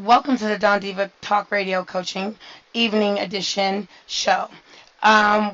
Welcome to the DonDiva Talk Radio Coaching Evening Edition show.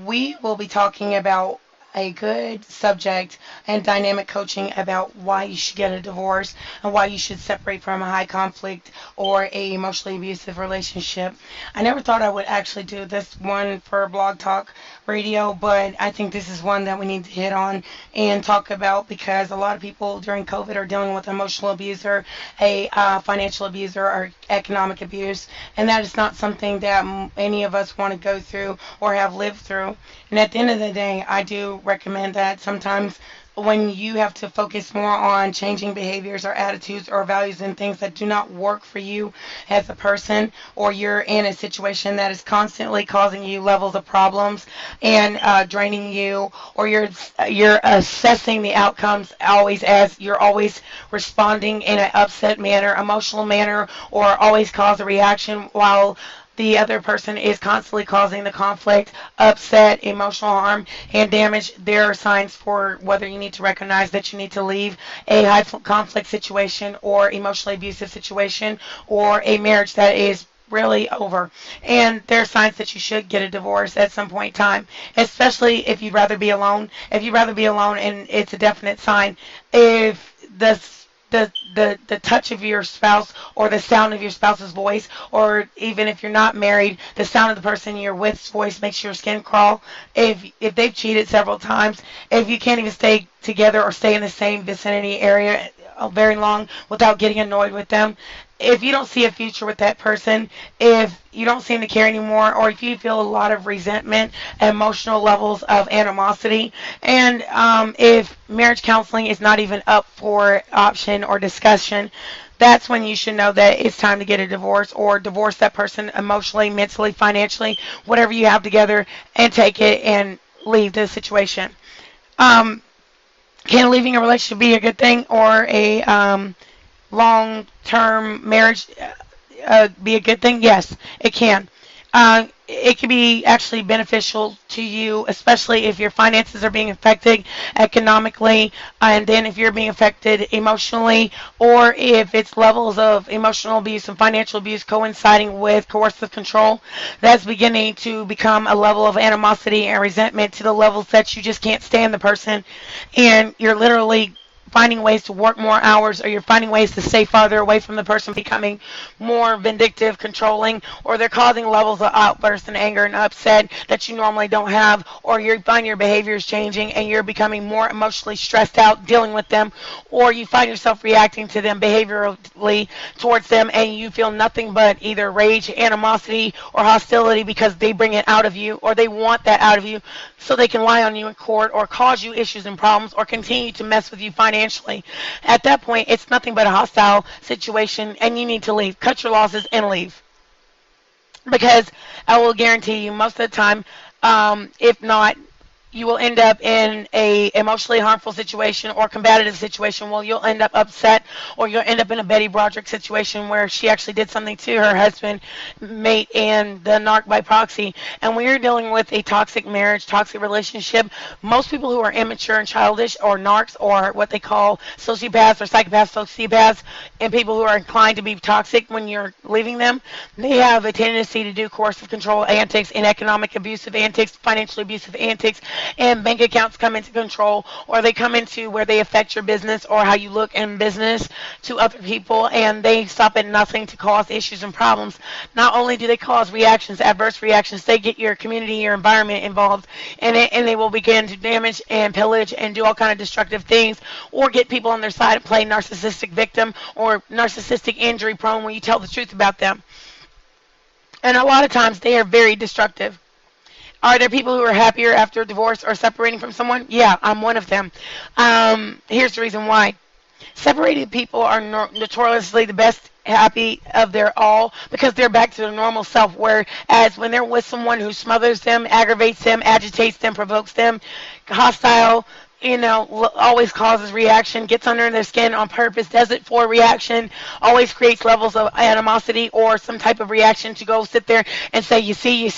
We will be talking about a good subject and dynamic coaching about why you should get a divorce and why you should separate from a high conflict or a emotionally abusive relationship. I never thought I would actually do this one for Blog Talk Radio, but I think this is one that we need to hit on and talk about because a lot of people during COVID are dealing with emotional abuser, a financial abuser, or economic abuse, and that is not something that any of us want to go through or have lived through. And at the end of the day, I do recommend that sometimes when you have to focus more on changing behaviors or attitudes or values and things that do not work for you as a person, or you're in a situation that is constantly causing you levels of problems and draining you, or you're assessing the outcomes always as you're always responding in an upset manner, emotional manner, or always cause a reaction while the other person is constantly causing the conflict, upset, emotional harm, and damage. There are signs for whether you need to recognize that you need to leave a high conflict situation or emotionally abusive situation or a marriage that is really over. And there are signs that you should get a divorce at some point in time, especially if you'd rather be alone. If you'd rather be alone, and it's a definite sign. If the touch of your spouse or the sound of your spouse's voice, or even if you're not married, the sound of the person you're with's voice makes your skin crawl. If they've cheated several times, if you can't even stay together or stay in the same vicinity area very long without getting annoyed with them, if you don't see a future with that person, if you don't seem to care anymore, or if you feel a lot of resentment, emotional levels of animosity, and if marriage counseling is not even up for option or discussion, that's when you should know that it's time to get a divorce or divorce that person emotionally, mentally, financially, whatever you have together, and take it and leave the situation. Can leaving a relationship be a good thing, or a long-term marriage be a good thing? Yes, it can. It can be actually beneficial to you, especially if your finances are being affected economically, and then if you're being affected emotionally, or if it's levels of emotional abuse and financial abuse coinciding with coercive control, that's beginning to become a level of animosity and resentment to the levels that you just can't stand the person, and you're literally finding ways to work more hours, or you're finding ways to stay farther away from the person, becoming more vindictive, controlling, or they're causing levels of outbursts and anger and upset that you normally don't have, or you find your behaviors changing and you're becoming more emotionally stressed out dealing with them, or you find yourself reacting to them behaviorally towards them and you feel nothing but either rage, animosity, or hostility because they bring it out of you, or they want that out of you so they can lie on you in court or cause you issues and problems or continue to mess with you financially. At that point, it's nothing but a hostile situation, and you need to leave. Cut your losses and leave. Because I will guarantee you, most of the time, if not, you will end up in a emotionally harmful situation or combative situation where you'll end up upset, or you'll end up in a Betty Broderick situation where she actually did something to her husband, mate, and the narc by proxy. And when you're dealing with a toxic marriage, toxic relationship, most people who are immature and childish, or narcs, or what they call sociopaths or psychopaths, sociopaths, and people who are inclined to be toxic when you're leaving them, they have a tendency to do coercive control antics and economic abusive antics, financially abusive antics, and bank accounts come into control, or they come into where they affect your business or how you look in business to other people, and they stop at nothing to cause issues and problems. Not only do they cause reactions, adverse reactions, they get your community, your environment involved in it, and they will begin to damage and pillage and do all kind of destructive things, or get people on their side and play narcissistic victim or narcissistic injury prone when you tell the truth about them. And a lot of times they are very destructive. Are there people who are happier after divorce or separating from someone? Yeah, I'm one of them. Here's the reason why. Separated people are notoriously the best happy of their all because they're back to their normal self, whereas when they're with someone who smothers them, aggravates them, agitates them, provokes them, hostile, always causes reaction, gets under their skin on purpose, does it for reaction, always creates levels of animosity or some type of reaction to go sit there and say, you see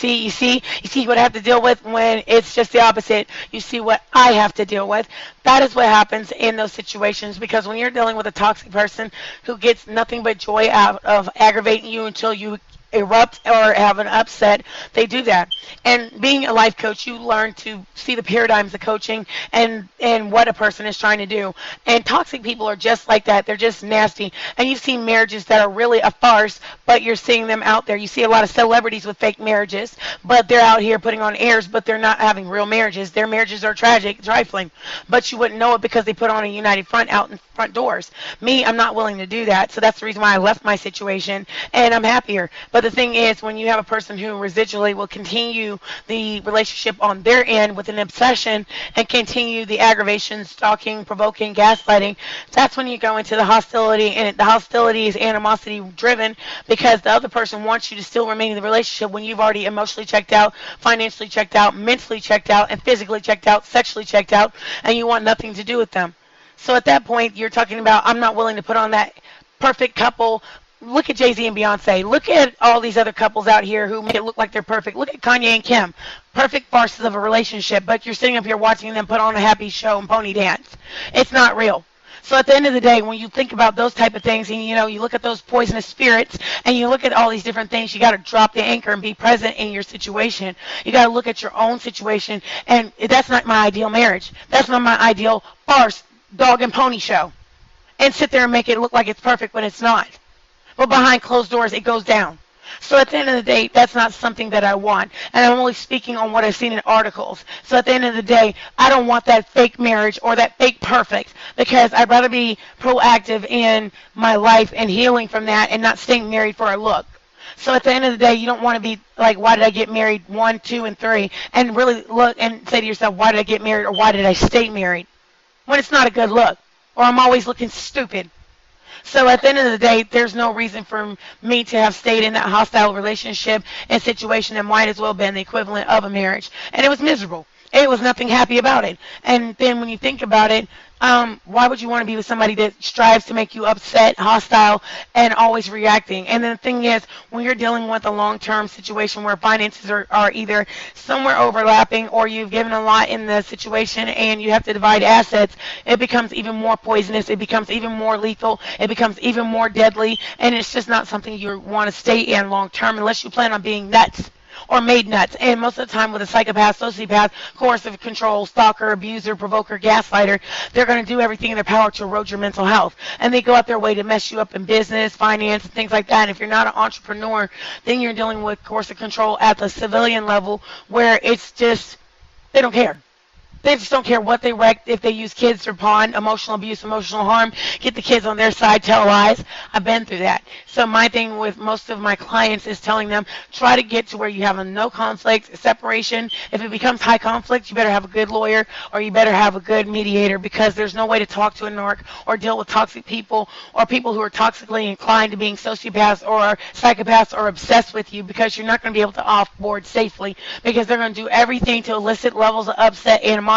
what I have to deal with, when it's just the opposite. You see what I have to deal with. That is what happens in those situations, because when you're dealing with a toxic person who gets nothing but joy out of aggravating you until you erupt or have an upset, they do that. And being a life coach, you learn to see the paradigms of coaching and what a person is trying to do. And toxic people are just like that. They're just nasty. And you've seen marriages that are really a farce, but you're seeing them out there. You see a lot of celebrities with fake marriages, but they're out here putting on airs, but they're not having real marriages. Their marriages are tragic, trifling, but you wouldn't know it because they put on a united front out in front doors. Me, I'm not willing to do that, so that's the reason why I left my situation, and I'm happier. But the thing is, when you have a person who residually will continue the relationship on their end with an obsession and continue the aggravation, stalking, provoking, gaslighting, that's when you go into the hostility, and the hostility is animosity driven, because the other person wants you to still remain in the relationship when you've already emotionally checked out, financially checked out, mentally checked out, and physically checked out, sexually checked out, and you want nothing to do with them. So at that point, you're talking about, I'm not willing to put on that perfect couple. Look at Jay-Z and Beyonce. Look at all these other couples out here who make it look like they're perfect. Look at Kanye and Kim. Perfect farces of a relationship, but you're sitting up here watching them put on a happy show and pony dance. It's not real. So at the end of the day, when you think about those type of things, and you look at those poisonous spirits, and you look at all these different things, you got to drop the anchor and be present in your situation. You got to look at your own situation, and that's not my ideal marriage. That's not my ideal farce, dog and pony show, and sit there and make it look like it's perfect when it's not. But behind closed doors, it goes down. So at the end of the day, that's not something that I want. And I'm only speaking on what I've seen in articles. So at the end of the day, I don't want that fake marriage or that fake perfect, because I'd rather be proactive in my life and healing from that and not staying married for a look. So at the end of the day, you don't want to be like, why did I get married 1, 2, and 3, and really look and say to yourself, why did I get married or why did I stay married? When it's not a good look, or I'm always looking stupid. So at the end of the day, there's no reason for me to have stayed in that hostile relationship and situation that might as well have been the equivalent of a marriage. And it was miserable. It was nothing happy about it. And then when you think about it, why would you want to be with somebody that strives to make you upset, hostile, and always reacting? And then the thing is, when you're dealing with a long-term situation where finances are either somewhere overlapping or you've given a lot in the situation and you have to divide assets, it becomes even more poisonous. It becomes even more lethal. It becomes even more deadly. And it's just not something you want to stay in long-term unless you plan on being nuts or made nuts. And most of the time with a psychopath, sociopath, coercive control, stalker, abuser, provoker, gaslighter, they're going to do everything in their power to erode your mental health. And they go out their way to mess you up in business, finance, and things like that. And if you're not an entrepreneur, then you're dealing with coercive control at the civilian level, where it's just, they don't care. They just don't care what they wreck, if they use kids for pawn, emotional abuse, emotional harm, get the kids on their side, tell lies. I've been through that. So my thing with most of my clients is telling them, try to get to where you have a no conflict, separation. If it becomes high conflict, you better have a good lawyer or you better have a good mediator, because there's no way to talk to a narc or deal with toxic people or people who are toxically inclined to being sociopaths or psychopaths or obsessed with you, because you're not going to be able to offboard safely, because they're going to do everything to elicit levels of upset, animosity,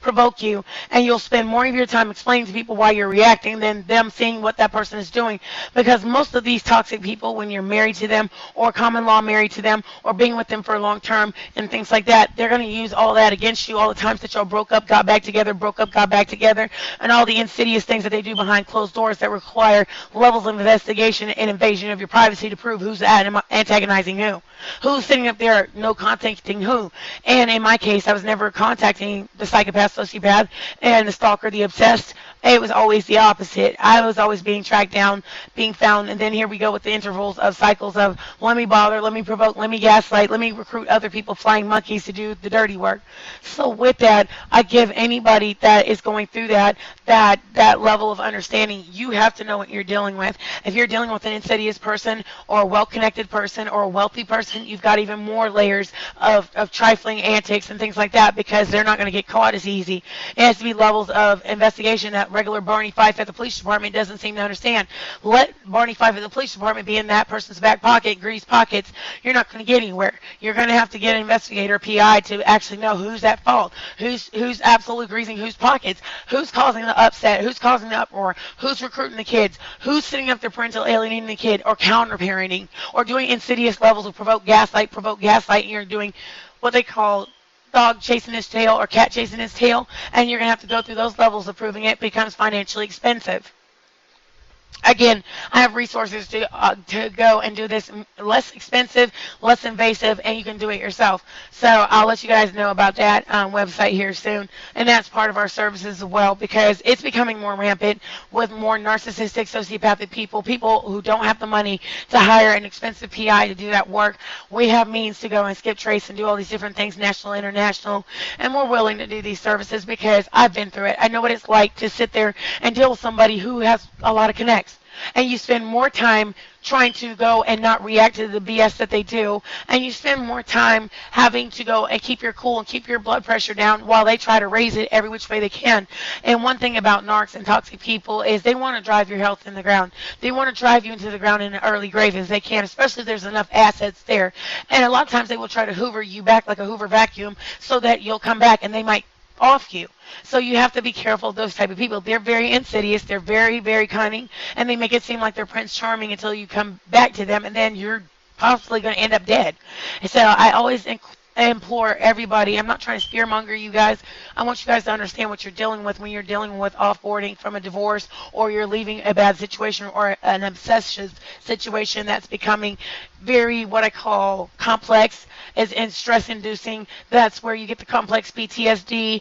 provoke you, and you'll spend more of your time explaining to people why you're reacting than them seeing what that person is doing. Because most of these toxic people, when you're married to them or common law married to them or being with them for a long term and things like that, they're going to use all that against you, all the times that y'all broke up, got back together, broke up, got back together, and all the insidious things that they do behind closed doors that require levels of investigation and invasion of your privacy to prove who's antagonizing who's sitting up there no contacting who. And in my case, I was never contacting the psychopath, sociopath, and the stalker, the obsessed. It was always the opposite. I was always being tracked down, being found, and then here we go with the intervals of cycles of let me bother, let me provoke, let me gaslight, let me recruit other people, flying monkeys, to do the dirty work. So with that, I give anybody that is going through that level of understanding, you have to know what you're dealing with. If you're dealing with an insidious person or a well-connected person or a wealthy person, you've got even more layers of trifling antics and things like that, because they're not going to get caught as easy. It has to be levels of investigation that regular Barney Fife at the police department doesn't seem to understand. Let Barney Fife at the police department be in that person's back pocket, grease pockets. You're not going to get anywhere. You're going to have to get an investigator, PI, to actually know who's at fault, who's absolutely greasing whose pockets, who's causing the upset, who's causing the uproar, who's recruiting the kids, who's sitting up there parental alienating the kid, or counter-parenting, or doing insidious levels of provoke gaslight, and you're doing what they call dog chasing his tail or cat chasing his tail, and you're going to have to go through those levels of proving it becomes financially expensive. Again, I have resources to go and do this less expensive, less invasive, and you can do it yourself. So I'll let you guys know about that website here soon. And that's part of our services as well, because it's becoming more rampant with more narcissistic, sociopathic people who don't have the money to hire an expensive PI to do that work. We have means to go and skip trace and do all these different things, national, international, and we're willing to do these services because I've been through it. I know what it's like to sit there and deal with somebody who has a lot of connects. And you spend more time trying to go and not react to the BS that they do, and you spend more time having to go and keep your cool and keep your blood pressure down while they try to raise it every which way they can. And one thing about narcs and toxic people is they want to drive your health in the ground. They want to drive you into the ground in an early grave as they can, especially if there's enough assets there. And a lot of times they will try to hoover you back like a Hoover vacuum so that you'll come back, and they might off you. So you have to be careful of those type of people. They're very insidious. They're very, very cunning, and they make it seem like they're Prince Charming until you come back to them, and then you're possibly going to end up dead. And so I always implore everybody. I'm not trying to fearmonger you guys. I want you guys to understand what you're dealing with when you're dealing with offboarding from a divorce, or you're leaving a bad situation, or an obsessive situation that's becoming very, what I call, complex and stress-inducing. That's where you get the complex PTSD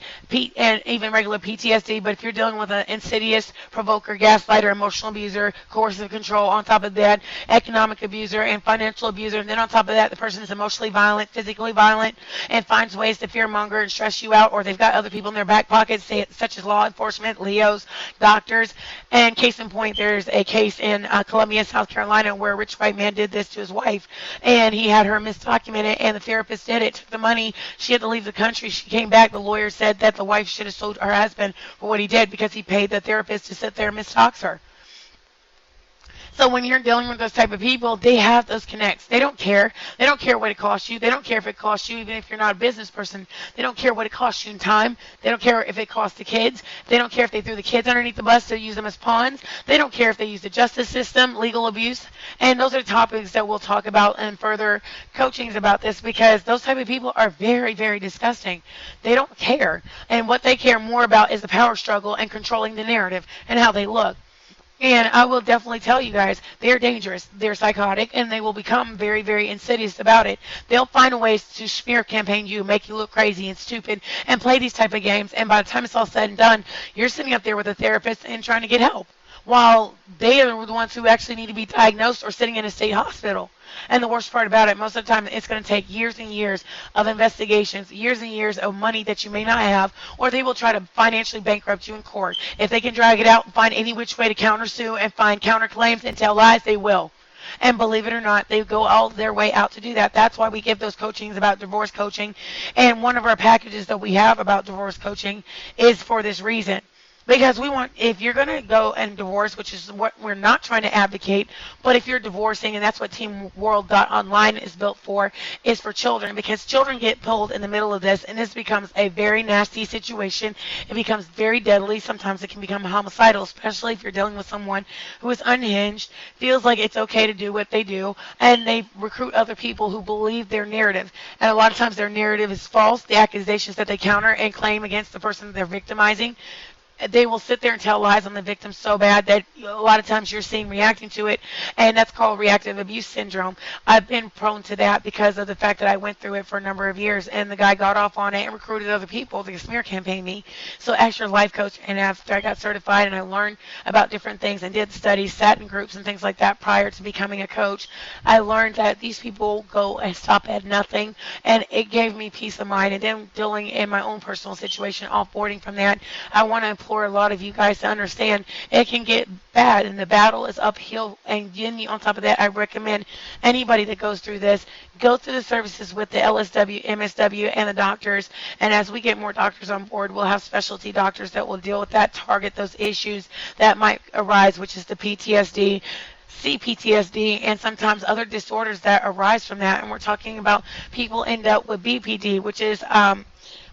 and even regular PTSD. But if you're dealing with an insidious provoker, gaslighter, emotional abuser, coercive control, on top of that, economic abuser and financial abuser, and then on top of that, the person is emotionally violent, physically violent, and finds ways to fearmonger and stress you out, or they've got other people in their back pockets, such as law enforcement, Leos, doctors. And case in point, there's a case in Columbia, South Carolina, where a rich white man did this to his wife, and he had her misdocumented, and the therapist did it, took the money. She had to leave the country. She came back. The lawyer said that the wife should have sued her husband for what he did because he paid the therapist to sit there and mistalks her. So when you're dealing with those type of people, they have those connects. They don't care. They don't care what it costs you. They don't care if it costs you, even if you're not a business person. They don't care what it costs you in time. They don't care if it costs the kids. They don't care if they threw the kids underneath the bus to use them as pawns. They don't care if they use the justice system, legal abuse. And those are topics that we'll talk about in further coachings about this, because those type of people are very, very disgusting. They don't care. And what they care more about is the power struggle and controlling the narrative and how they look. And I will definitely tell you guys, they're dangerous, they're psychotic, and they will become very, very insidious about it. They'll find ways to smear campaign you, make you look crazy and stupid, and play these type of games. And by the time it's all said and done, you're sitting up there with a therapist and trying to get help, while they are the ones who actually need to be diagnosed or sitting in a state hospital. And the worst part about it, most of the time, it's going to take years and years of investigations, years and years of money that you may not have, or they will try to financially bankrupt you in court. If they can drag it out and find any which way to countersue and find counterclaims and tell lies, they will. And believe it or not, they go all their way out to do that. That's why we give those coachings about divorce coaching. And one of our packages that we have about divorce coaching is for this reason. Because we want, if you're going to go and divorce, which is what we're not trying to advocate, but if you're divorcing, and that's what teamworld.online is built for, is for children, because children get pulled in the middle of this, and this becomes a very nasty situation. It becomes very deadly. Sometimes it can become homicidal, especially if you're dealing with someone who is unhinged, feels like it's okay to do what they do, and they recruit other people who believe their narrative. And a lot of times their narrative is false. The accusations that they counter and claim against the person they're victimizing, they will sit there and tell lies on the victim so bad that a lot of times you're seen reacting to it, and that's called reactive abuse syndrome. I've been prone to that because of the fact that I went through it for a number of years, and the guy got off on it and recruited other people to smear campaign me. So as your life coach, and after I got certified and I learned about different things and did studies, sat in groups and things like that prior to becoming a coach, I learned that these people go and stop at nothing, and it gave me peace of mind. And then dealing in my own personal situation, offboarding from that, I want to implore a lot of you guys to understand it can get bad and the battle is uphill. And then on top of that, I recommend anybody that goes through this go through the services with the LSW, MSW, and the doctors. And as we get more doctors on board, we'll have specialty doctors that will deal with that, target those issues that might arise, which is the PTSD, CPTSD, and sometimes other disorders that arise from that. And we're talking about people end up with BPD, which is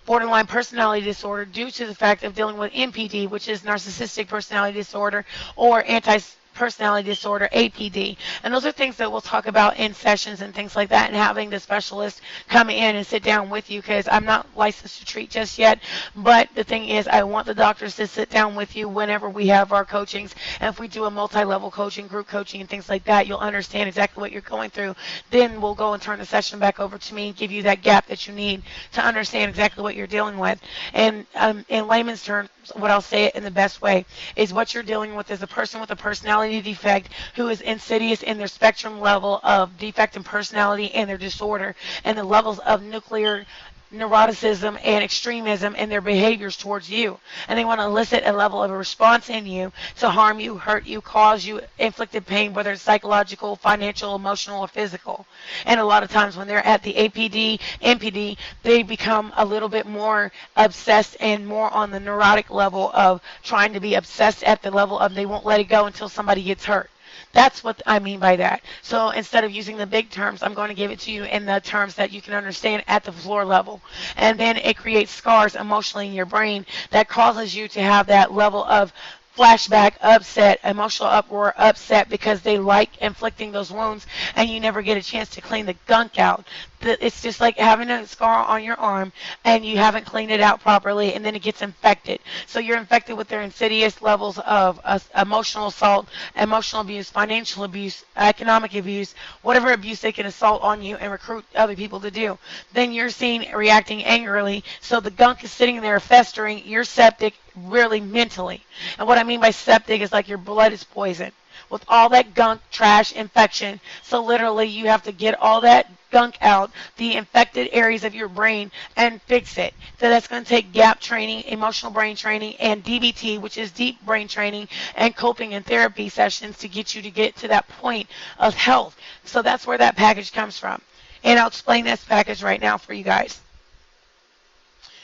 borderline personality disorder, due to the fact of dealing with NPD, which is narcissistic personality disorder, or anti-personality disorder, APD. And those are things that we'll talk about in sessions and things like that, and having the specialist come in and sit down with you, because I'm not licensed to treat just yet. But the thing is, I want the doctors to sit down with you whenever we have our coachings. And if we do a multi-level coaching, group coaching, and things like that, you'll understand exactly what you're going through. Then we'll go and turn the session back over to me and give you that gap that you need to understand exactly what you're dealing with. And in layman's terms, what I'll say it in the best way is, what you're dealing with is a person with a personality defect who is insidious in their spectrum level of defect in personality and their disorder, and the levels of nuclear neuroticism and extremism in their behaviors towards you. And they want to elicit a level of a response in you to harm you, hurt you, cause you inflicted pain, whether it's psychological, financial, emotional, or physical. And a lot of times when they're at the APD, NPD, they become a little bit more obsessed and more on the neurotic level of trying to be obsessed at the level of they won't let it go until somebody gets hurt. That's what I mean by that. So instead of using the big terms, I'm going to give it to you in the terms that you can understand at the floor level. And then it creates scars emotionally in your brain that causes you to have that level of flashback, upset, emotional uproar, upset, because they like inflicting those wounds and you never get a chance to clean the gunk out. It's just like having a scar on your arm and you haven't cleaned it out properly, and then it gets infected. So you're infected with their insidious levels of emotional assault, emotional abuse, financial abuse, economic abuse, whatever abuse they can assault on you and recruit other people to do. Then you're seen reacting angrily, so the gunk is sitting there festering. You're septic, really mentally. And what I mean by septic is like your blood is poisoned with all that gunk, trash, infection. So literally you have to get all that gunk out, the infected areas of your brain, and fix it. So that's going to take gap training, emotional brain training, and DBT, which is deep brain training, and coping and therapy sessions to get you to get to that point of health. So that's where that package comes from. And I'll explain this package right now for you guys,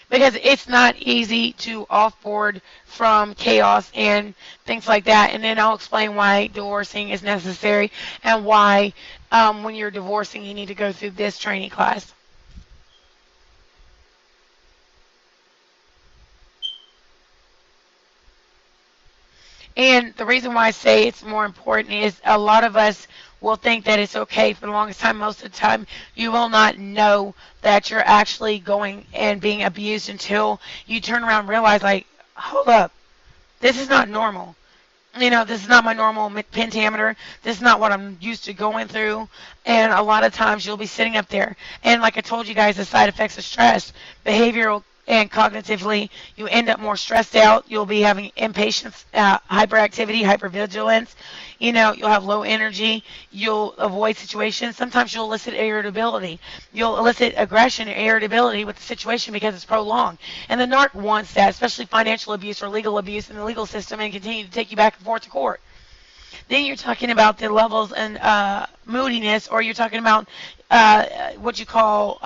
because it's not easy to offboard from chaos and things like that. And then I'll explain why divorcing is necessary, and why when you're divorcing you need to go through this training class. And the reason why I say it's more important is a lot of us will think that it's okay for the longest time. Most of the time, you will not know that you're actually going and being abused until you turn around and realize, like, hold up, this is not normal. You know, this is not my normal pentameter. This is not what I'm used to going through. And a lot of times you'll be sitting up there. And like I told you guys, the side effects of stress, behavioral and cognitively, you end up more stressed out. You'll be having impatience, hyperactivity, hypervigilance. You know, you'll have low energy. You'll avoid situations. Sometimes you'll elicit irritability. You'll elicit aggression or irritability with the situation because it's prolonged. And the narc wants that, especially financial abuse or legal abuse in the legal system, and continue to take you back and forth to court. Then you're talking about the levels and moodiness, or you're talking about what you call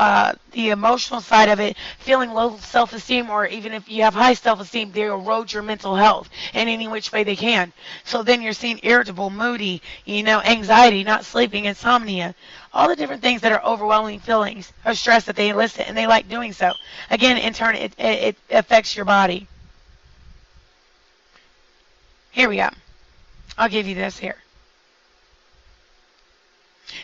the emotional side of it, feeling low self-esteem, or even if you have high self-esteem, they erode your mental health in any which way they can. So then you're seeing irritable, moody, you know, anxiety, not sleeping, insomnia, all the different things that are overwhelming feelings of stress that they elicit, and they like doing so. Again, in turn, it affects your body. Here we go. I'll give you this here.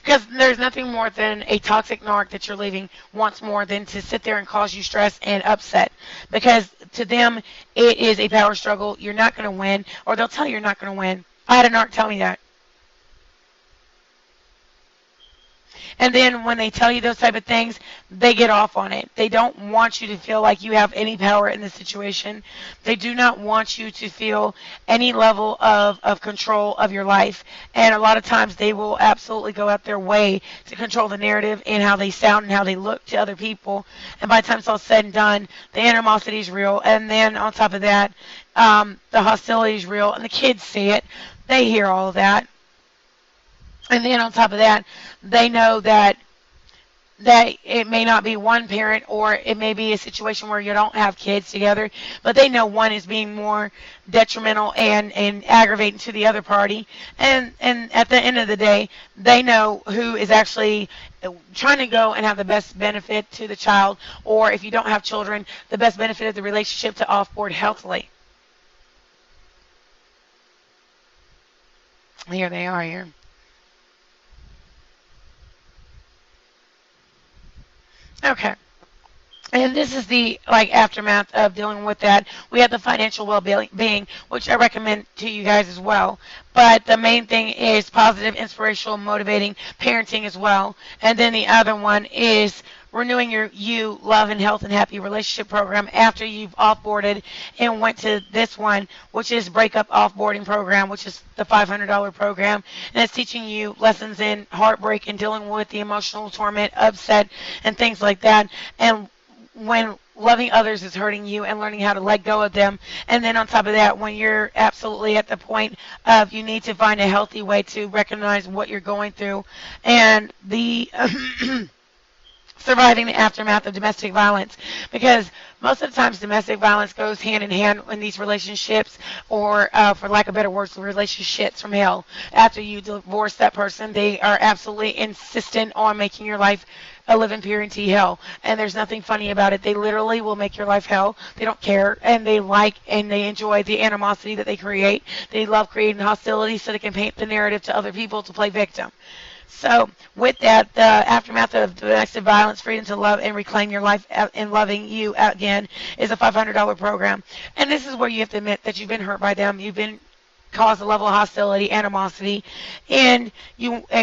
Because there's nothing more than a toxic narc that you're leaving wants more than to sit there and cause you stress and upset. Because to them, it is a power struggle. You're not going to win, or they'll tell you you're not going to win. I had a narc tell me that. And then when they tell you those type of things, they get off on it. They don't want you to feel like you have any power in the situation. They do not want you to feel any level of control of your life. And a lot of times they will absolutely go out their way to control the narrative and how they sound and how they look to other people. And by the time it's all said and done, the animosity is real. And then on top of that, the hostility is real. And the kids see it. They hear all of that. And then on top of that, they know that it may not be one parent, or it may be a situation where you don't have kids together, but they know one is being more detrimental and aggravating to the other party. And at the end of the day, they know who is actually trying to go and have the best benefit to the child, or if you don't have children, the best benefit of the relationship to offboard healthily. Here they are here. Okay. And this is the aftermath of dealing with that. We have the financial well-being, which I recommend to you guys as well. But the main thing is positive, inspirational, motivating parenting as well. And then the other one is renewing your love and health and happy relationship program after you've offboarded and went to this one, which is breakup offboarding program, which is the $500 program. And it's teaching you lessons in heartbreak and dealing with the emotional torment, upset, and things like that. And when loving others is hurting you, and learning how to let go of them. And then on top of that, when you're absolutely at the point of you need to find a healthy way to recognize what you're going through, and the surviving the aftermath of domestic violence, because most of the times domestic violence goes hand in hand in these relationships, or for lack of better words, relationships from hell. After you divorce that person, they are absolutely insistent on making your life a living purity hell, and there's nothing funny about it. They literally will make your life hell. They don't care, and they like and they enjoy the animosity that they create. They love creating hostility so they can paint the narrative to other people to play victim. So with that, the aftermath of domestic violence, freedom to love and reclaim your life and loving you again, is a $500 program. And this is where you have to admit that you've been hurt by them. You've been caused a level of hostility, animosity, and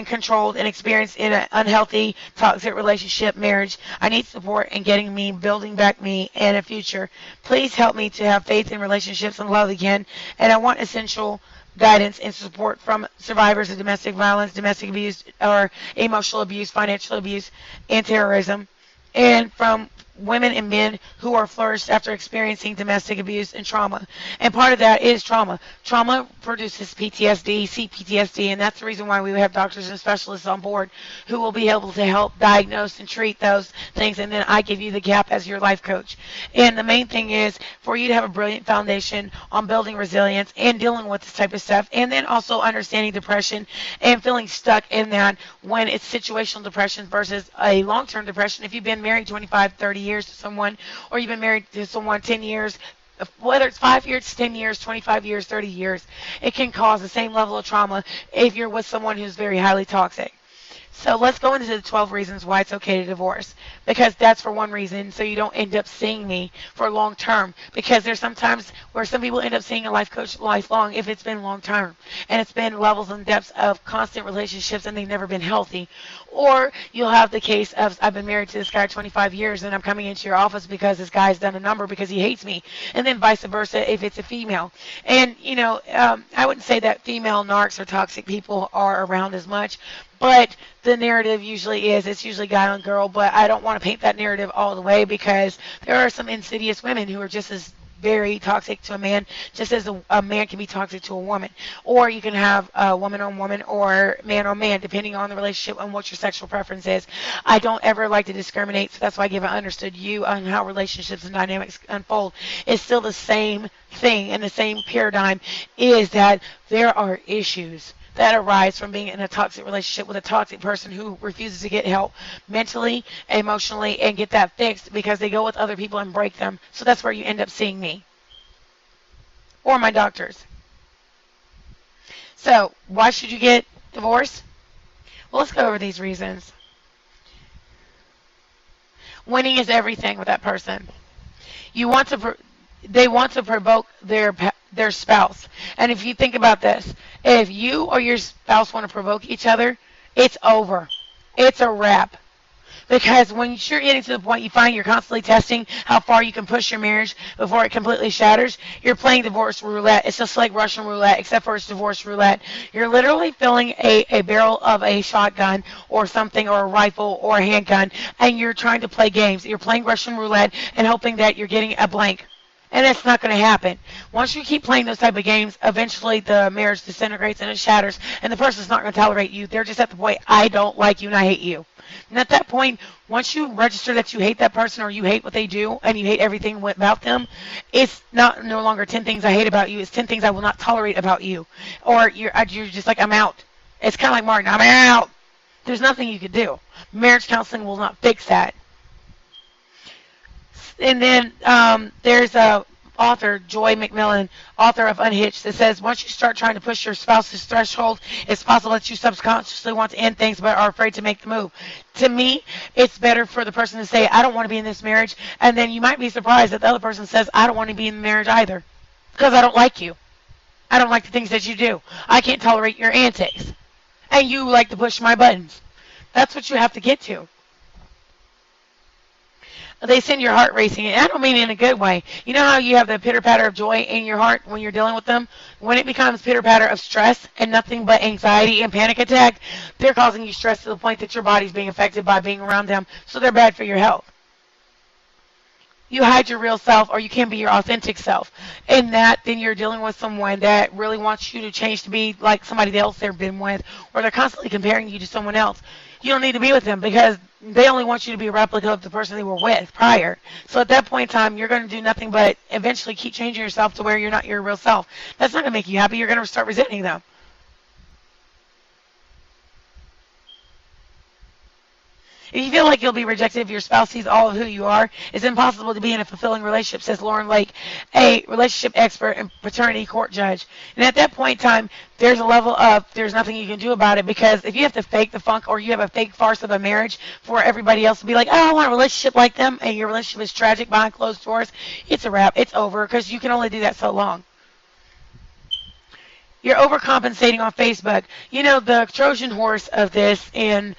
controlled and experienced in an unhealthy, toxic relationship, marriage. I need support in getting me, building back me, and a future. Please help me to have faith in relationships and love again. And I want essential guidance and support from survivors of domestic violence, domestic abuse, or emotional abuse, financial abuse, and terrorism, and from women and men who are flourished after experiencing domestic abuse and trauma. And part of that is trauma. Trauma produces PTSD, CPTSD, and that's the reason why we have doctors and specialists on board who will be able to help diagnose and treat those things, and then I give you the gap as your life coach. And the main thing is for you to have a brilliant foundation on building resilience and dealing with this type of stuff, and then also understanding depression and feeling stuck in that when it's situational depression versus a long-term depression. If you've been married 25, 30 years to someone, or you've been married to someone 10 years, whether it's 5 years, 10 years, 25 years, 30 years, it can cause the same level of trauma if you're with someone who's very highly toxic. So let's go into the 12 reasons why it's okay to divorce, because that's for one reason, so you don't end up seeing me for long term, because there's sometimes where some people end up seeing a life coach lifelong if it's been long term, and it's been levels and depths of constant relationships and they've never been healthy. Or you'll have the case of, I've been married to this guy 25 years and I'm coming into your office because this guy's done a number because he hates me, and then vice versa if it's a female. And I wouldn't say that female narcs or toxic people are around as much, but the narrative usually is, it's usually guy on girl, but I don't want to paint that narrative all the way, because there are some insidious women who are just as very toxic to a man, just as a man can be toxic to a woman. Or you can have a woman on woman or man on man, depending on the relationship and what your sexual preference is. I don't ever like to discriminate, so that's why I give an understood you on how relationships and dynamics unfold. It's still the same thing, and the same paradigm is that there are issues that arise from being in a toxic relationship with a toxic person who refuses to get help mentally, emotionally, and get that fixed because they go with other people and break them. So that's where you end up seeing me or my doctors. So why should you get divorced? Well, let's go over these reasons. Winning is everything with that person. They want to provoke their spouse. And if you think about this, if you or your spouse want to provoke each other, it's over. It's a wrap. Because when you're getting to the point you find you're constantly testing how far you can push your marriage before it completely shatters, you're playing divorce roulette. It's just like Russian roulette, except for it's divorce roulette. You're literally filling a barrel of a shotgun or something, or a rifle or a handgun, and you're trying to play games. You're playing Russian roulette and hoping that you're getting a blank. And that's not going to happen. Once you keep playing those type of games, eventually the marriage disintegrates and it shatters, and the person's not going to tolerate you. They're just at the point, I don't like you and I hate you. And at that point, once you register that you hate that person or you hate what they do and you hate everything about them, it's not no longer 10 things I hate about you. It's 10 things I will not tolerate about you. Or you're just like, I'm out. It's kind of like Martin, I'm out. There's nothing you could do. Marriage counseling will not fix that. And then there's a author, Joy McMillan, author of Unhitched, that says once you start trying to push your spouse's threshold, it's possible that you subconsciously want to end things but are afraid to make the move. To me, it's better for the person to say, I don't want to be in this marriage, and then you might be surprised that the other person says, I don't want to be in the marriage either, because I don't like you. I don't like the things that you do. I can't tolerate your antics. And you like to push my buttons. That's what you have to get to. They send your heart racing, and I don't mean in a good way. You know how you have the pitter-patter of joy in your heart when you're dealing with them? When it becomes pitter-patter of stress and nothing but anxiety and panic attack, they're causing you stress to the point that your body's being affected by being around them, so they're bad for your health. You hide your real self, or you can be your authentic self. In that, then you're dealing with someone that really wants you to change to be like somebody else they've been with, or they're constantly comparing you to someone else. You don't need to be with them because they only want you to be a replica of the person they were with prior. So at that point in time, you're going to do nothing but eventually keep changing yourself to where you're not your real self. That's not going to make you happy. You're going to start resenting them. If you feel like you'll be rejected if your spouse sees all of who you are, it's impossible to be in a fulfilling relationship, says Lauren Lake, a relationship expert and paternity court judge. And at that point in time, there's a level of there's nothing you can do about it, because if you have to fake the funk or you have a fake farce of a marriage for everybody else to be like, oh, I want a relationship like them, and your relationship is tragic behind closed doors, it's a wrap. It's over, because you can only do that so long. You're overcompensating on Facebook. You know, the Trojan horse of this in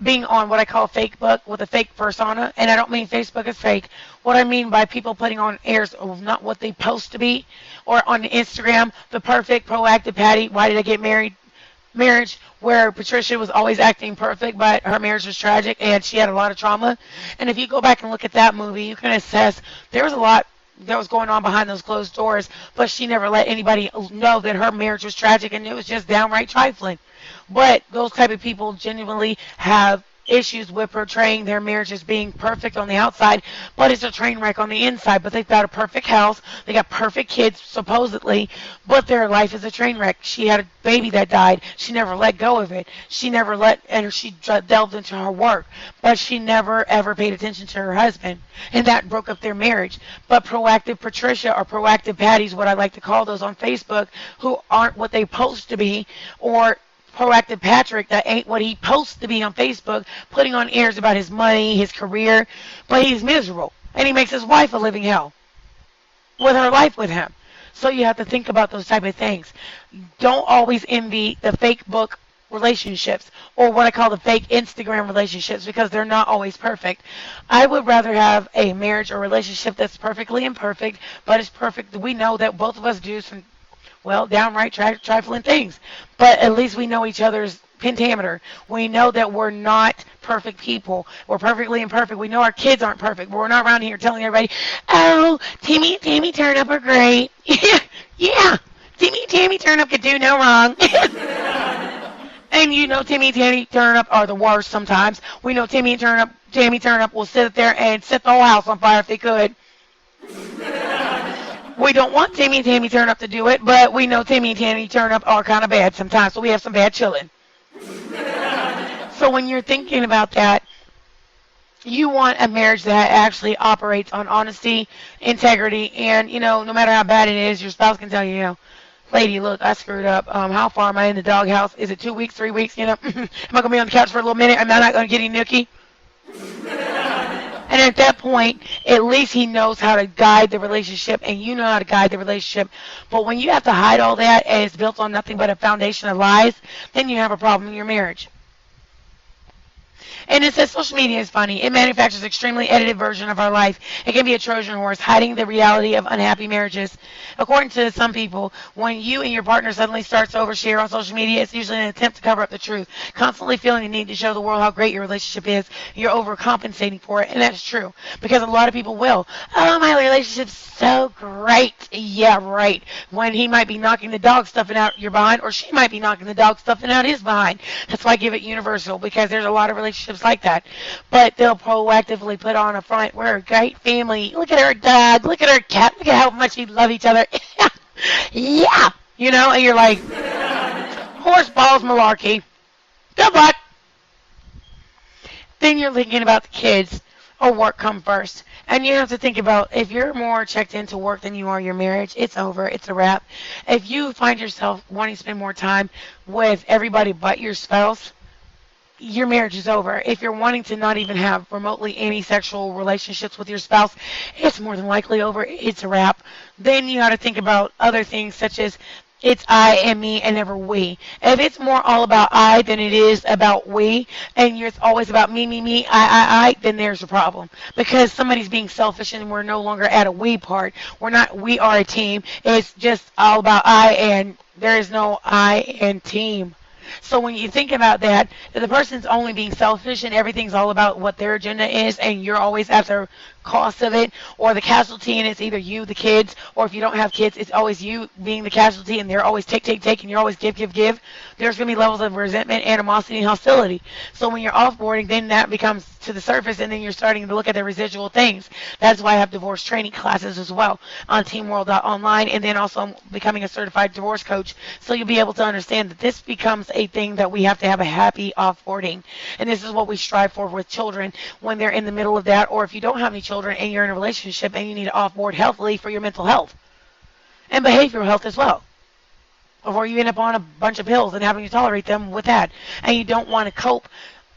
being on what I call fake book with a fake persona, and I don't mean Facebook is fake. What I mean by people putting on airs of not what they post to be, or on Instagram, the perfect proactive Patty, why did I get married? Marriage, where Patricia was always acting perfect, but her marriage was tragic and she had a lot of trauma. And if you go back and look at that movie, you can assess there was a lot that was going on behind those closed doors, but she never let anybody know that her marriage was tragic, and it was just downright trifling. But those type of people genuinely have issues with portraying their marriage as being perfect on the outside, but it's a train wreck on the inside. But they've got a perfect house, they got perfect kids supposedly, but their life is a train wreck. She had a baby that died. She never let go of it. She never and she delved into her work, but she never ever paid attention to her husband, and that broke up their marriage. But proactive Patricia, or proactive Patties, what I like to call those on Facebook, who aren't what they post to be, or proactive Patrick that ain't what he posts to be on Facebook, putting on airs about his money, his career, but he's miserable, and he makes his wife a living hell with her life with him. So you have to think about those type of things. Don't always envy the fake book relationships, or what I call the fake Instagram relationships, because they're not always perfect. I would rather have a marriage or relationship that's perfectly imperfect, but it's perfect. We know that both of us do some, well, downright trifling things, but at least we know each other's pentameter. We know that we're not perfect people. We're perfectly imperfect. We know our kids aren't perfect, but we're not around here telling everybody, oh, Timmy and Tammy Turnip are great. Yeah, Timmy and Tammy Turnip could do no wrong. And you know Timmy and Tammy Turnip are the worst sometimes. We know Tammy Turnip will sit there and set the whole house on fire if they could. We don't want Timmy and Tammy Turnip to do it, but we know Timmy and Tammy Turnip are kind of bad sometimes, so we have some bad children. So when you're thinking about that, you want a marriage that actually operates on honesty, integrity, and, you know, no matter how bad it is, your spouse can tell you, you know, lady, look, I screwed up. How far am I in the doghouse? Is it 2 weeks, 3 weeks? You know, am I going to be on the couch for a little minute? Am I not going to get any nookie? And at that point, at least he knows how to guide the relationship, and you know how to guide the relationship. But when you have to hide all that, and it's built on nothing but a foundation of lies, then you have a problem in your marriage. And it says social media is funny. It manufactures an extremely edited version of our life. It can be a Trojan horse, hiding the reality of unhappy marriages. According to some people, when you and your partner suddenly start to overshare on social media, it's usually an attempt to cover up the truth. Constantly feeling the need to show the world how great your relationship is, you're overcompensating for it, and that's true. Because a lot of people will. Oh, my relationship's so great. Yeah, right. When he might be knocking the dog stuffing out your behind, or she might be knocking the dog stuffing out his behind. That's why I give it universal, because there's a lot of relationships like that. But they'll proactively put on a front, we're a great family. Look at her dog. Look at her cat. Look at how much we love each other. Yeah. You know, and you're like, horse balls malarkey. Good luck. Then you're thinking about the kids, or work come first. And you have to think about, if you're more checked into work than you are your marriage, it's over. It's a wrap. If you find yourself wanting to spend more time with everybody but your spouse, your marriage is over. If you're wanting to not even have remotely any sexual relationships with your spouse, it's more than likely over. It's a wrap. Then you got to think about other things, such as it's I and me and never we. If it's more all about I than it is about we, and it's always about me, me, me, I, then there's a problem. Because somebody's being selfish and we're no longer at a we part. We're not, we are a team. It's just all about I, and there is no I and team. So when you think about that, if the person's only being selfish and everything's all about what their agenda is, and you're always at the cost of it, or the casualty, and it's either you, the kids, or if you don't have kids, it's always you being the casualty, and they're always take, take, take, and you're always give, give, give, there's going to be levels of resentment, animosity, and hostility. So when you're offboarding, then that becomes to the surface, and then you're starting to look at the residual things. That's why I have divorce training classes as well on teamworld.online, and then also I'm becoming a certified divorce coach, so you'll be able to understand that this becomes a thing that we have to have a happy offboarding. And this is what we strive for with children when they're in the middle of that, or if you don't have any children and you're in a relationship and you need to offboard healthily for your mental health and behavioral health as well, before you end up on a bunch of pills and having to tolerate them with that, and you don't want to cope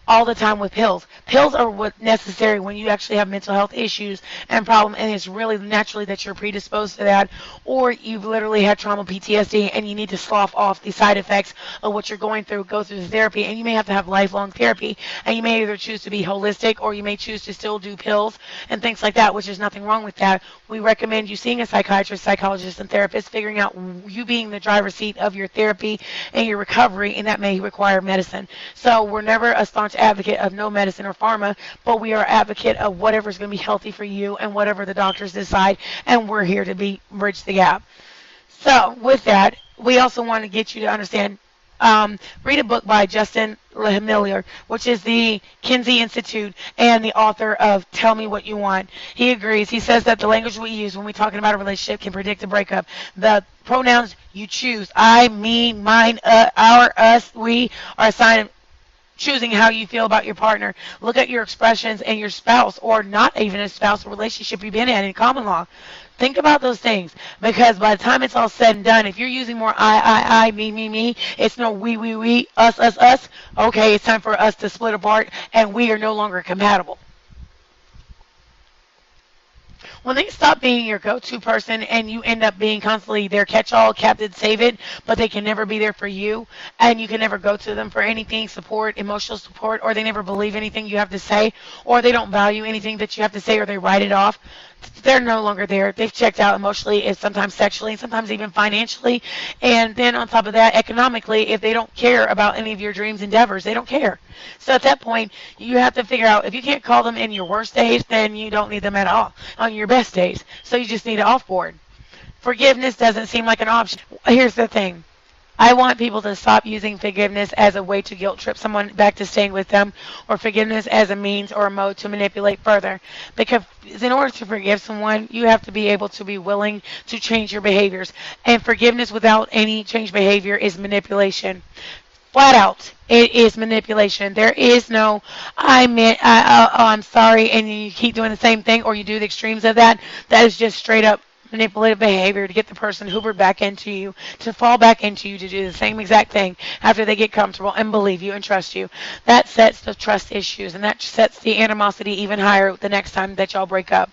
all the time with pills. Pills are what's necessary when you actually have mental health issues and problems, and it's really naturally that you're predisposed to that, or you've literally had trauma PTSD and you need to slough off the side effects of what you're going through, go through the therapy, and you may have to have lifelong therapy, and you may either choose to be holistic or you may choose to still do pills and things like that, which is nothing wrong with that. We recommend you seeing a psychiatrist, psychologist, and therapist, figuring out you being the driver's seat of your therapy and your recovery, and that may require medicine. So we're never a staunch advocate of no medicine or pharma, but we are advocate of whatever is going to be healthy for you and whatever the doctors decide, and we're here to bridge the gap. So with that, we also want to get you to understand, read a book by Justin Miller, which is the Kinsey Institute and the author of Tell Me What You Want. He agrees. He says that the language we use when we're talking about a relationship can predict a breakup. The pronouns you choose, I, me, mine, our, us, we, are a sign of choosing how you feel about your partner. Look at your expressions and your spouse, or not even a spouse relationship you've been in common law. Think about those things, because by the time it's all said and done, if you're using more I, me, me, me, it's no we, us, okay, it's time for us to split apart, and we are no longer compatible. When they stop being your go-to person and you end up being constantly their catch-all, Captain Save-It, but they can never be there for you, and you can never go to them for anything, support, emotional support, or they never believe anything you have to say, or they don't value anything that you have to say, or they write it off, they're no longer there. They've checked out emotionally, and sometimes sexually, and sometimes even financially, and then on top of that, economically, if they don't care about any of your dreams, endeavors, they don't care. So at that point, you have to figure out, if you can't call them in your worst days, then you don't need them at all on your best days. So you just need to offboard. Forgiveness doesn't seem like an option. Here's the thing. I want people to stop using forgiveness as a way to guilt trip someone back to staying with them, or forgiveness as a means or a mode to manipulate further. Because in order to forgive someone, you have to be able to be willing to change your behaviors. And forgiveness without any changed behavior is manipulation. Flat out, it is manipulation. There is no, I'm sorry, and you keep doing the same thing, or you do the extremes of that. That is just straight up manipulative behavior to get the person hoovered back into you, to fall back into you, to do the same exact thing after they get comfortable and believe you and trust you. That sets the trust issues, and that sets the animosity even higher the next time that y'all break up.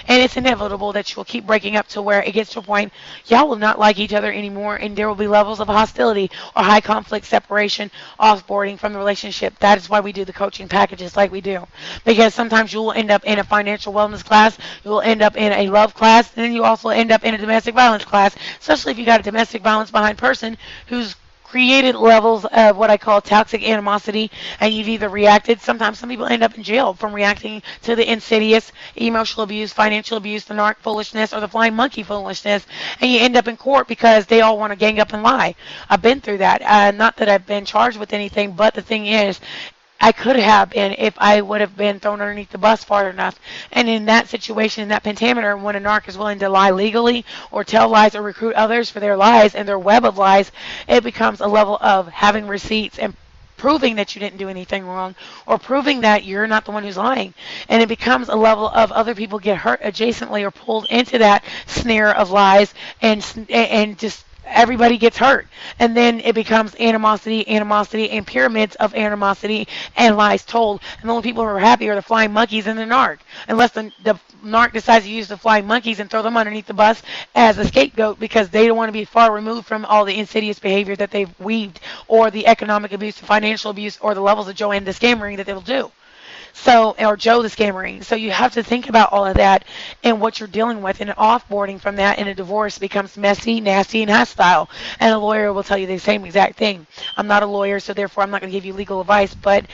And it's inevitable that you'll keep breaking up to where it gets to a point y'all will not like each other anymore, and there will be levels of hostility or high conflict separation, offboarding from the relationship. That is why we do the coaching packages like we do. Because sometimes you will end up in a financial wellness class, you will end up in a love class, and then you also end up in a domestic violence class, especially if you got a domestic violence behind person who's created levels of what I call toxic animosity, and you've either reacted. Sometimes some people end up in jail from reacting to the insidious emotional abuse, financial abuse, the narc foolishness, or the flying monkey foolishness, and you end up in court because they all want to gang up and lie. I've been through that. Not that I've been charged with anything, but the thing is, I could have been if I would have been thrown underneath the bus far enough. And in that situation, in that pentameter, when a narc is willing to lie legally or tell lies or recruit others for their lies and their web of lies, it becomes a level of having receipts and proving that you didn't do anything wrong or proving that you're not the one who's lying. And it becomes a level of other people get hurt adjacently or pulled into that snare of lies, and just everybody gets hurt. And then it becomes animosity, and pyramids of animosity and lies told. And the only people who are happy are the flying monkeys and the narc. Unless the narc decides to use the flying monkeys and throw them underneath the bus as a scapegoat because they don't want to be far removed from all the insidious behavior that they've weaved, or the economic abuse, the financial abuse, or the levels of Joanne the scammering that they'll do. So, or Joe the scammering. So you have to think about all of that and what you're dealing with. And offboarding from that in a divorce becomes messy, nasty, and hostile. And a lawyer will tell you the same exact thing. I'm not a lawyer, so therefore I'm not going to give you legal advice, but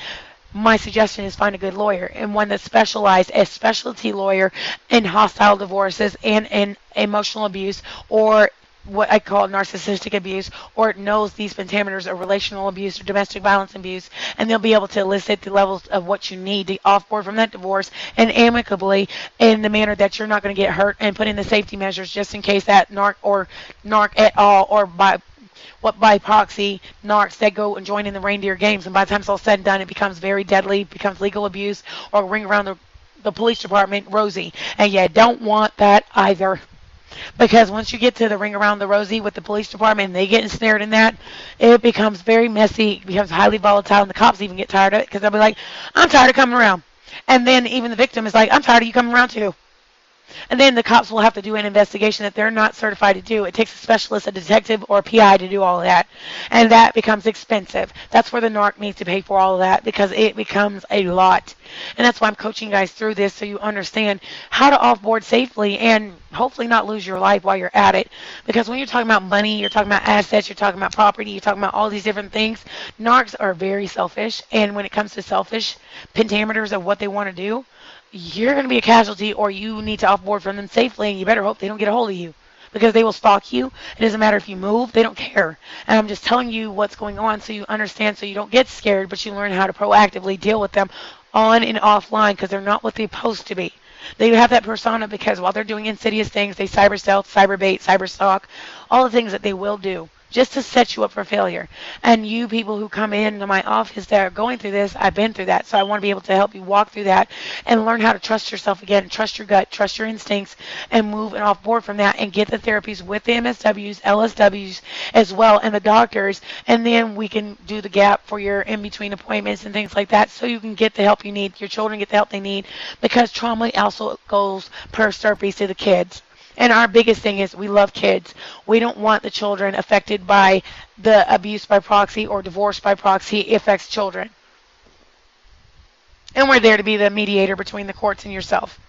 my suggestion is find a good lawyer, and one that's specialized, a specialty lawyer in hostile divorces and in emotional abuse, or what I call narcissistic abuse, or it knows these pentameters of relational abuse or domestic violence abuse, and they'll be able to elicit the levels of what you need to offboard from that divorce, and amicably, in the manner that you're not going to get hurt, and put in the safety measures just in case that narc at all, or by proxy, narcs that go and join in the reindeer games, and by the time it's all said and done, it becomes very deadly, becomes legal abuse, or ring around the police department rosy, and you don't want that either. Because once you get to the ring around the rosy with the police department and they get ensnared in that, it becomes very messy, it becomes highly volatile, and the cops even get tired of it because they'll be like, I'm tired of coming around. And then even the victim is like, I'm tired of you coming around too. And then the cops will have to do an investigation that they're not certified to do. It takes a specialist, a detective, or a PI to do all of that. And that becomes expensive. That's where the narc needs to pay for all of that, because it becomes a lot. And that's why I'm coaching guys through this, so you understand how to offboard safely and hopefully not lose your life while you're at it. Because when you're talking about money, you're talking about assets, you're talking about property, you're talking about all these different things, narcs are very selfish. And when it comes to selfish pentameters of what they want to do, you're going to be a casualty, or you need to offboard from them safely, and you better hope they don't get a hold of you, because they will stalk you. It doesn't matter if you move, they don't care. And I'm just telling you what's going on so you understand, so you don't get scared, but you learn how to proactively deal with them on and offline, because they're not what they're supposed to be. They have that persona because while they're doing insidious things, they cyber stealth, cyber bait, cyber stalk, all the things that they will do just to set you up for failure. And you people who come into my office that are going through this, I've been through that, so I want to be able to help you walk through that and learn how to trust yourself again, trust your gut, trust your instincts, and move and off board from that, and get the therapies with the MSWs, LSWs as well, and the doctors, and then we can do the gap for your in-between appointments and things like that, so you can get the help you need, your children get the help they need, because trauma also goes per surface to the kids. And our biggest thing is we love kids. We don't want the children affected by the abuse by proxy or divorce by proxy. It affects children. And we're there to be the mediator between the courts and yourself.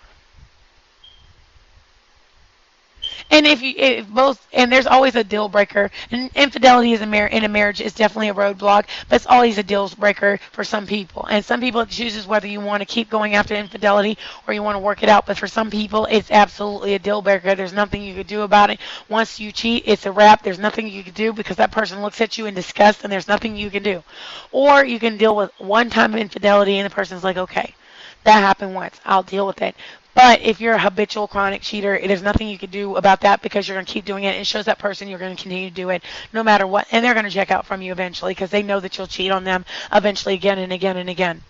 And if both, and there's always a deal breaker. And infidelity in a marriage is definitely a roadblock, but it's always a deal breaker for some people. And some people, it chooses whether you want to keep going after infidelity or you want to work it out. But for some people, it's absolutely a deal breaker. There's nothing you could do about it. Once you cheat, it's a wrap. There's nothing you can do, because that person looks at you in disgust, and there's nothing you can do. Or you can deal with one time of infidelity, and the person's like, okay, that happened once, I'll deal with it. But if you're a habitual chronic cheater, there's nothing you can do about that, because you're going to keep doing it. It shows that person you're going to continue to do it no matter what. And they're going to check out from you eventually, because they know that you'll cheat on them eventually again and again and again.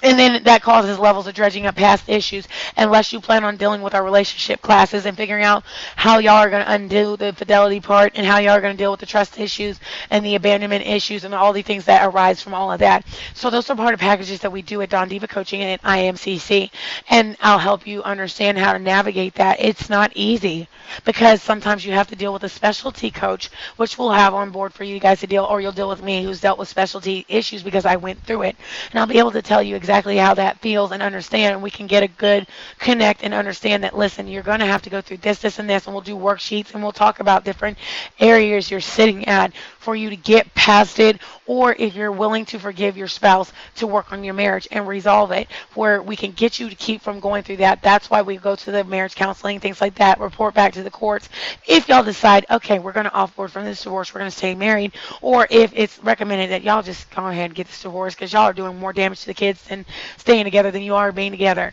And then that causes levels of dredging up past issues unless you plan on dealing with our relationship classes and figuring out how y'all are going to undo the fidelity part and how y'all are going to deal with the trust issues and the abandonment issues and all the things that arise from all of that. So those are part of packages that we do at DonDiva Coaching and at IMCC. And I'll help you understand how to navigate that. It's not easy because sometimes you have to deal with a specialty coach, which we'll have on board for you guys to deal, or you'll deal with me who's dealt with specialty issues because I went through it. And I'll be able to tell you exactly how that feels and understand, and we can get a good connect and understand that, listen, you're going to have to go through this, this, and this, and we'll do worksheets, and we'll talk about different areas you're sitting at for you to get past it, or if you're willing to forgive your spouse, to work on your marriage and resolve it, where we can get you to keep from going through that. That's why we go to the marriage counseling, things like that, report back to the courts. If y'all decide, okay, we're going to offboard from this divorce, we're going to stay married, or if it's recommended that y'all just go ahead and get this divorce because y'all are doing more damage to the kids than staying together than you are being together.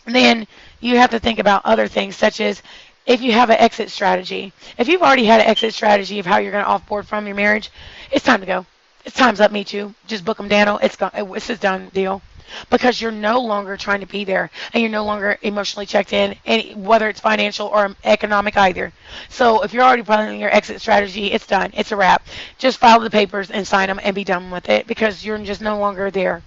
Then you have to think about other things, such as if you have an exit strategy. If you've already had an exit strategy of how you're going to offboard from your marriage, it's time to go. It's time's up, me too. Just book them, Daniel. It's a done deal. Because you're no longer trying to be there, and you're no longer emotionally checked in, and whether it's financial or economic either. So if you're already planning your exit strategy, it's done. It's a wrap. Just file the papers and sign them and be done with it because you're just no longer there.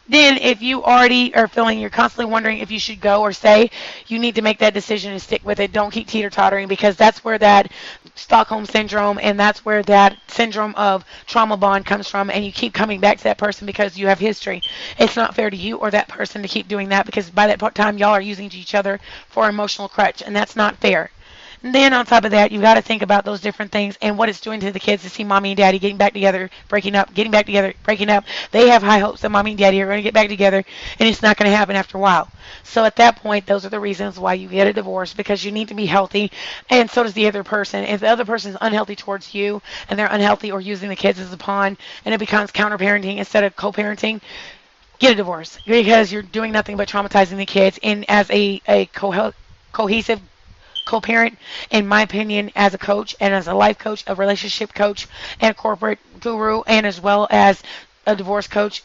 Then if you already are feeling you're constantly wondering if you should go or stay, you need to make that decision and stick with it. Don't keep teeter-tottering because that's where that Stockholm syndrome and that's where that syndrome of trauma bond comes from, and you keep coming back to that person because you have history. It's not fair to you or that person to keep doing that because by that time y'all are using each other for emotional crutch, and that's not fair. And then on top of that, you've got to think about those different things and what it's doing to the kids to see mommy and daddy getting back together, breaking up, getting back together, breaking up. They have high hopes that mommy and daddy are going to get back together, and it's not going to happen after a while. So at that point, those are the reasons why you get a divorce, because you need to be healthy, and so does the other person. If the other person is unhealthy towards you, and they're unhealthy or using the kids as a pawn, and it becomes counter-parenting instead of co-parenting, get a divorce because you're doing nothing but traumatizing the kids. And as a cohesive co-parent, in my opinion, as a coach and as a life coach, a relationship coach, and a corporate guru, and as well as a divorce coach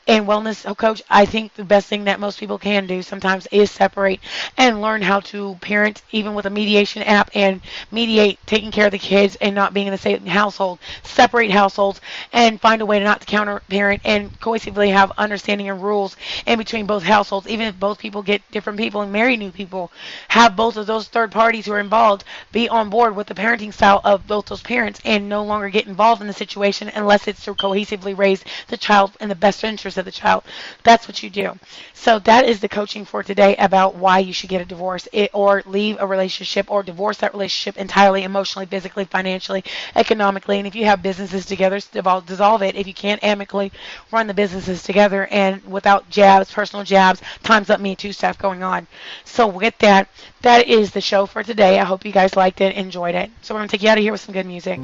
and wellness coach, I think the best thing that most people can do sometimes is separate and learn how to parent, even with a mediation app, and mediate taking care of the kids and not being in the same household. Separate households and find a way to not to counter parent and cohesively have understanding and rules in between both households. Even if both people get different people and marry new people, have both of those third parties who are involved be on board with the parenting style of both those parents and no longer get involved in the situation unless it's to cohesively raise the child in the best interest of the child. That's what you do. So that is the coaching for today about why you should get a divorce or leave a relationship or divorce that relationship entirely, emotionally, physically, financially, economically. And if you have businesses together, dissolve it. If you can't amicably run the businesses together and without jabs, personal jabs, time's up, me too stuff going on. So with that, that is the show for today. I hope you guys liked it, enjoyed it. So we're going to take you out of here with some good music.